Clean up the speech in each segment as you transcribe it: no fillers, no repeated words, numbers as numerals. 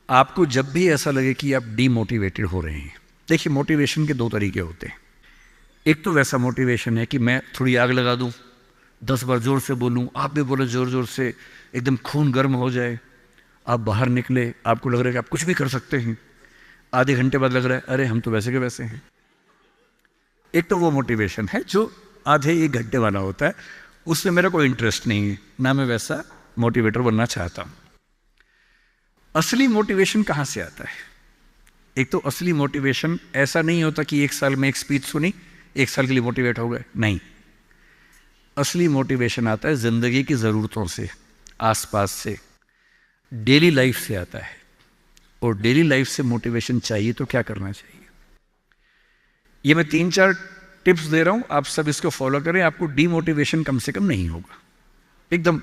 आपको जब भी ऐसा लगे कि आप डीमोटिवेटेड हो रहे हैं, देखिए मोटिवेशन के दो तरीके होते हैं। एक तो वैसा मोटिवेशन है कि मैं थोड़ी आग लगा दूं, 10 बार जोर से बोलूं, आप भी बोले जोर जोर से, एकदम खून गर्म हो जाए, आप बाहर निकले, आपको लग रहा है कि आप कुछ भी कर सकते हैं, आधे घंटे बाद लग रहा है अरे हम तो वैसे के वैसे हैं। एक तो वो मोटिवेशन है जो आधे एक घंटे वाला होता है, उसमें मेरा कोई इंटरेस्ट नहीं है, ना मैं वैसा मोटिवेटर बनना चाहता हूं। असली मोटिवेशन कहाँ से आता है? एक तो असली मोटिवेशन ऐसा नहीं होता कि एक साल में एक स्पीच सुनी, एक साल के लिए मोटिवेट हो गए, नहीं। असली मोटिवेशन आता है जिंदगी की ज़रूरतों से, आसपास से, डेली लाइफ से आता है। और डेली लाइफ से मोटिवेशन चाहिए तो क्या करना चाहिए? ये मैं 3-4 टिप्स दे रहा हूं, आप सब इसको फॉलो करें, आपको डीमोटिवेशन कम से कम नहीं होगा। एकदम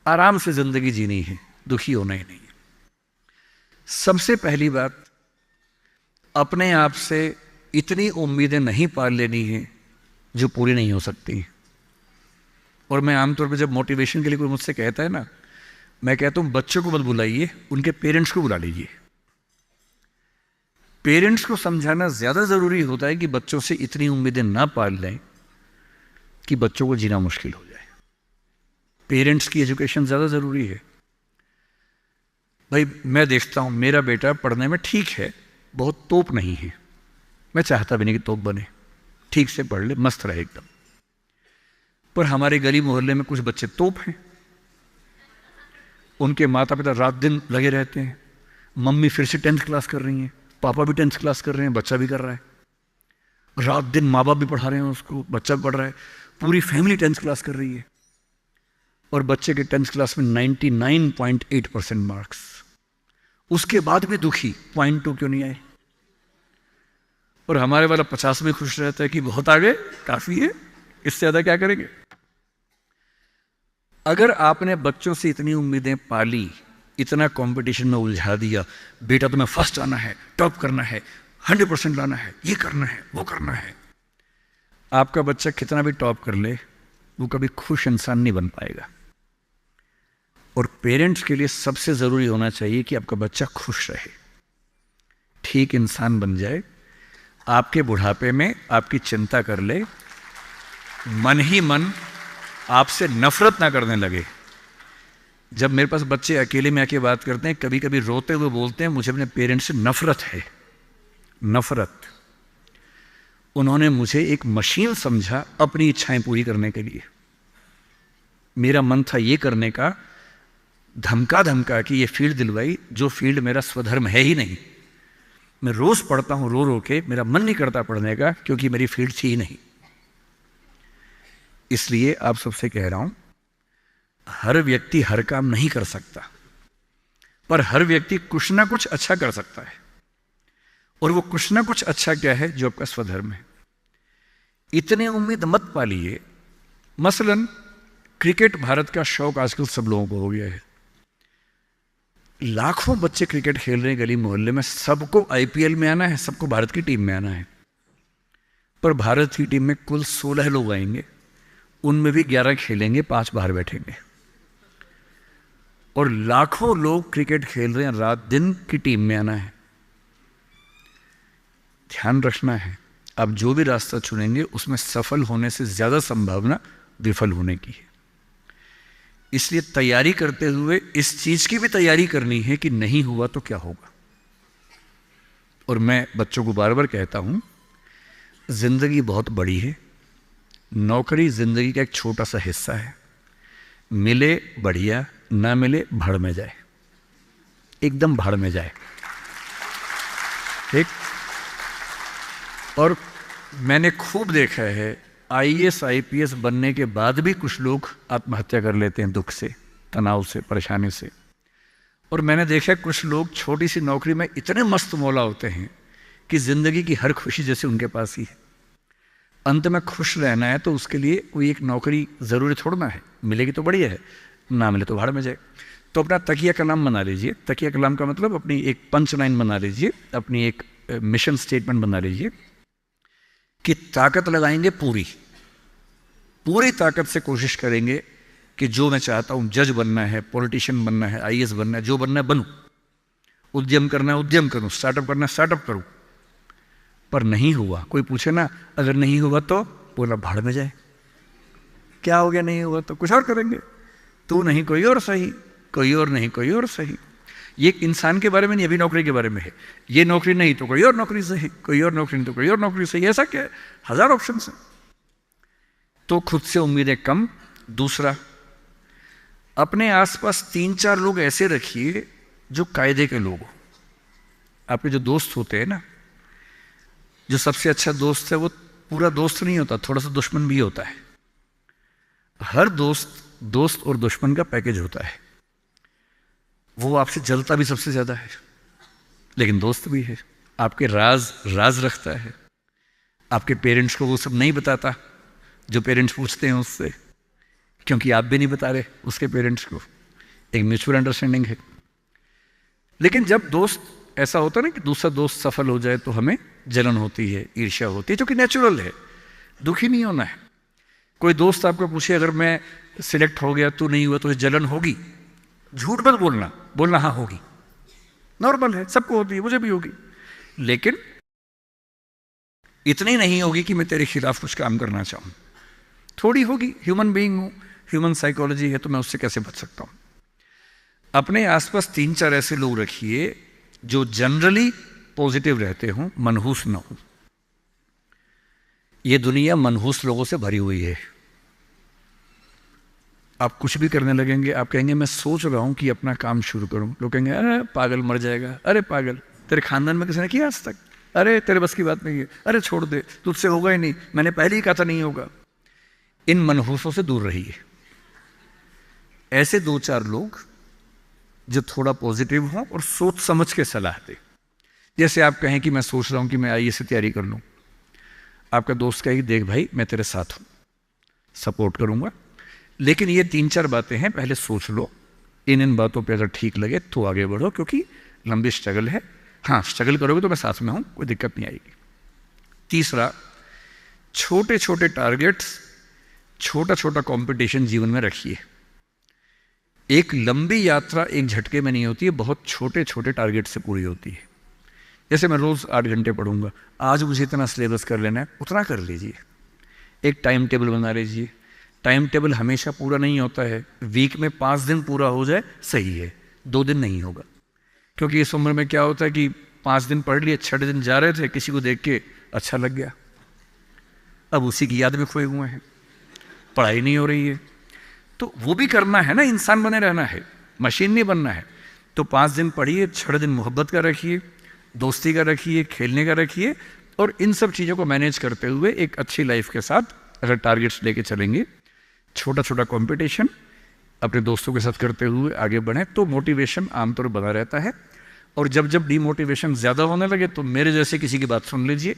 आराम से जिंदगी जीनी है, दुखी होना ही नहीं है। सबसे पहली बात, अपने आप से इतनी उम्मीदें नहीं पाल लेनी है जो पूरी नहीं हो सकती। और मैं आमतौर पर जब मोटिवेशन के लिए कोई मुझसे कहता है ना, मैं कहता हूं बच्चों को मत बुलाइए, उनके पेरेंट्स को बुला लीजिए। पेरेंट्स को समझाना ज्यादा जरूरी होता है कि बच्चों से इतनी उम्मीदें ना पाल लें कि बच्चों को जीना मुश्किल हो जाए। पेरेंट्स की एजुकेशन ज्यादा जरूरी है। भाई मैं देखता हूं मेरा बेटा पढ़ने में ठीक है, बहुत तोप नहीं है, मैं चाहता भी नहीं कि तोप बने, ठीक से पढ़ ले, मस्त रहे एकदम। पर हमारे गली मोहल्ले में कुछ बच्चे तोप हैं, उनके माता पिता रात दिन लगे रहते हैं, मम्मी फिर से 10th क्लास कर रही हैं, पापा भी 10th क्लास कर रहे हैं, बच्चा भी कर रहा है, रात दिन माँ बाप भी पढ़ा रहे हैं उसको, बच्चा भी पढ़ रहा है, पूरी फैमिली 10th क्लास कर रही है। और बच्चे के 10th क्लास में 99.8% मार्क्स, उसके बाद भी दुखी, 0.2 क्यों नहीं आए? और हमारे वाला 50 में खुश रहता है कि बहुत आगे, काफी है, इससे ज्यादा क्या करेंगे? अगर आपने बच्चों से इतनी उम्मीदें पाली, इतना कंपटीशन में उलझा दिया, बेटा तुम्हें फर्स्ट आना है, टॉप करना है, 100% लाना है, ये करना है, वो करना है, आपका बच्चा कितना भी टॉप कर ले, वो कभी खुश इंसान नहीं बन पाएगा। और पेरेंट्स के लिए सबसे जरूरी होना चाहिए कि आपका बच्चा खुश रहे, ठीक इंसान बन जाए, आपके बुढ़ापे में आपकी चिंता कर ले, मन ही मन आपसे नफरत ना करने लगे। जब मेरे पास बच्चे अकेले में आके बात करते हैं, कभी कभी रोते हुए बोलते हैं मुझे अपने पेरेंट्स से नफरत है, नफरत। उन्होंने मुझे एक मशीन समझा अपनी इच्छाएं पूरी करने के लिए। मेरा मन था ये करने का, धमका धमका कि ये फील्ड दिलवाई जो फील्ड मेरा स्वधर्म है ही नहीं। मैं रोज पढ़ता हूं रो रो के, मेरा मन नहीं करता पढ़ने का क्योंकि मेरी फील्ड थी ही नहीं। इसलिए आप सबसे कह रहा हूं, हर व्यक्ति हर काम नहीं कर सकता, पर हर व्यक्ति कुछ ना कुछ अच्छा कर सकता है। और वो कुछ ना कुछ अच्छा क्या है? जो आपका स्वधर्म है। इतने उम्मीद मत पालिए। मसलन क्रिकेट भारत का शौक आजकल सब लोगों को हो गया है, लाखों बच्चे क्रिकेट खेल रहे हैं गली मोहल्ले में, सबको आईपीएल में आना है, सबको भारत की टीम में आना है। पर भारत की टीम में कुल 16 लोग आएंगे, उनमें भी 11 खेलेंगे, 5 बाहर बैठेंगे। और लाखों लोग क्रिकेट खेल रहे हैं, रात दिन की टीम में आना है। ध्यान रखना है, आप जो भी रास्ता चुनेंगे उसमें सफल होने से ज्यादा संभावना विफल होने की है। इसलिए तैयारी करते हुए इस चीज की भी तैयारी करनी है कि नहीं हुआ तो क्या होगा। और मैं बच्चों को बार बार कहता हूं, जिंदगी बहुत बड़ी है, नौकरी जिंदगी का एक छोटा सा हिस्सा है, मिले बढ़िया, ना मिले भाड़ में जाए, एकदम भाड़ में जाए, ठीक। और मैंने खूब देखा है, आईएएस आईपीएस बनने के बाद भी कुछ लोग आत्महत्या कर लेते हैं, दुख से, तनाव से, परेशानी से। और मैंने देखा कुछ लोग छोटी सी नौकरी में इतने मस्त मौला होते हैं कि जिंदगी की हर खुशी जैसे उनके पास ही है। अंत में खुश रहना है तो उसके लिए कोई एक नौकरी जरूरी थोड़ना है, मिलेगी तो बढ़िया है, ना मिले तो भाड़ में जाए। तो अपना तकिया कलाम बना लीजिए। तकिया कलाम का मतलब अपनी एक पंच लाइन बना लीजिए, अपनी एक मिशन स्टेटमेंट बना लीजिए कि ताकत लगाएंगे, पूरी पूरी ताकत से कोशिश करेंगे कि जो मैं चाहता हूं, जज बनना है, पॉलिटिशियन बनना है, आईएएस बनना है, जो बनना है बनूं। उद्यम करना है उद्यम करूं, स्टार्टअप करना है स्टार्टअप करूं, पर नहीं हुआ। कोई पूछे ना अगर नहीं हुआ तो बोला भाड़ में जाए, क्या हो गया नहीं हुआ तो कुछ और करेंगे, तू नहीं कोई और सही, कोई और नहीं कोई और सही। ये इंसान के बारे में नहीं, अभी नौकरी के बारे में है। ये नौकरी नहीं तो कोई और नौकरी सही, कोई और नौकरी नहीं तो कोई और नौकरी सही, ऐसा क्या है, हजार ऑप्शन है। तो खुद से उम्मीदें कम। दूसरा, अपने आसपास 3-4 लोग ऐसे रखिए जो कायदे के लोग हो। आपके जो दोस्त होते हैं ना, जो सबसे अच्छा दोस्त है वो पूरा दोस्त नहीं होता, थोड़ा सा दुश्मन भी होता है। हर दोस्त और दुश्मन का पैकेज होता है। वो आपसे जलता भी सबसे ज्यादा है, लेकिन दोस्त भी है। आपके राज रखता है। आपके पेरेंट्स को वो सब नहीं बताता जो पेरेंट्स पूछते हैं उससे, क्योंकि आप भी नहीं बता रहे उसके पेरेंट्स को। एक म्यूचुअल अंडरस्टैंडिंग है। लेकिन जब दोस्त ऐसा होता है ना कि दूसरा दोस्त सफल हो जाए तो हमें जलन होती है, ईर्ष्या होती है, जो कि नेचुरल है। दुखी नहीं होना है। कोई दोस्त आपको पूछे अगर मैं सिलेक्ट हो गया तू नहीं हुआ तो जलन होगी, झूठ मत बोलना हाँ होगी, नॉर्मल है, सबको होती है, मुझे भी होगी, लेकिन इतनी नहीं होगी कि मैं तेरे खिलाफ कुछ काम करना चाहूं। थोड़ी होगी, ह्यूमन बीइंग हूं, ह्यूमन साइकोलॉजी है, तो मैं उससे कैसे बच सकता हूं। अपने आसपास 3-4 ऐसे लोग रखिए जो जनरली पॉजिटिव रहते हों, मनहूस ना हो। ये दुनिया मनहूस लोगों से भरी हुई है। आप कुछ भी करने लगेंगे, आप कहेंगे मैं सोच रहा हूं कि अपना काम शुरू करूं, लोग कहेंगे अरे पागल मर जाएगा, अरे पागल तेरे खानदान में किसी ने किया आज तक, अरे तेरे बस की बात नहीं है, अरे छोड़ दे तुझसे होगा ही नहीं, मैंने पहले ही कहा था नहीं होगा। इन मनहूसों से दूर रहिए। ऐसे 2-4 लोग जो थोड़ा पॉजिटिव हों और सोच समझ के सलाह दे। जैसे आप कहें कि मैं सोच रहा हूं कि मैं आईएएस की तैयारी कर लूं, आपका दोस्त कहेगी देख भाई मैं तेरे साथ हूं, सपोर्ट करूंगा, लेकिन ये 3-4 बातें हैं, पहले सोच लो, इन बातों पे अगर ठीक लगे तो आगे बढ़ो, क्योंकि लंबी स्ट्रगल है। हाँ, स्ट्रगल करोगे तो मैं साथ में हूं, कोई दिक्कत नहीं आएगी। तीसरा, छोटे छोटे टारगेट्स, छोटा छोटा कंपटीशन जीवन में रखिए। एक लंबी यात्रा एक झटके में नहीं होती है, बहुत छोटे छोटे टारगेट से पूरी होती है। जैसे मैं रोज 8 घंटे पढ़ूंगा, आज मुझे इतना सिलेबस कर लेना है, उतना कर लीजिए। एक टाइम टेबल बना लीजिए। टाइम टेबल हमेशा पूरा नहीं होता है, वीक में 5 दिन पूरा हो जाए सही है, 2 दिन नहीं होगा। क्योंकि इस उम्र में क्या होता है कि 5 दिन पढ़ लिए, 6 दिन जा रहे थे, किसी को देख के अच्छा लग गया, अब उसी की याद में खोए हुए हैं, पढ़ाई नहीं हो रही है। तो वो भी करना है ना, इंसान बने रहना है, मशीन नहीं बनना है। तो 5 दिन पढ़िए, 6 दिन मोहब्बत का रखिए, दोस्ती का रखिए, खेलने का रखिए, और इन सब चीज़ों को मैनेज करते हुए एक अच्छी लाइफ के साथ अगर टारगेट्स लेके चलेंगे, छोटा छोटा कंपटीशन अपने दोस्तों के साथ करते हुए आगे बढ़ें, तो मोटिवेशन आमतौर पर बना रहता है। और जब जब डीमोटिवेशन ज़्यादा होने लगे तो मेरे जैसे किसी की बात सुन लीजिए,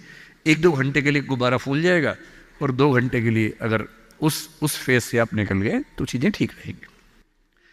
1-2 घंटे के लिए गुब्बारा फूल जाएगा, और 2 घंटे के लिए अगर उस फेज से आप निकल गए तो चीज़ें ठीक रहेंगी।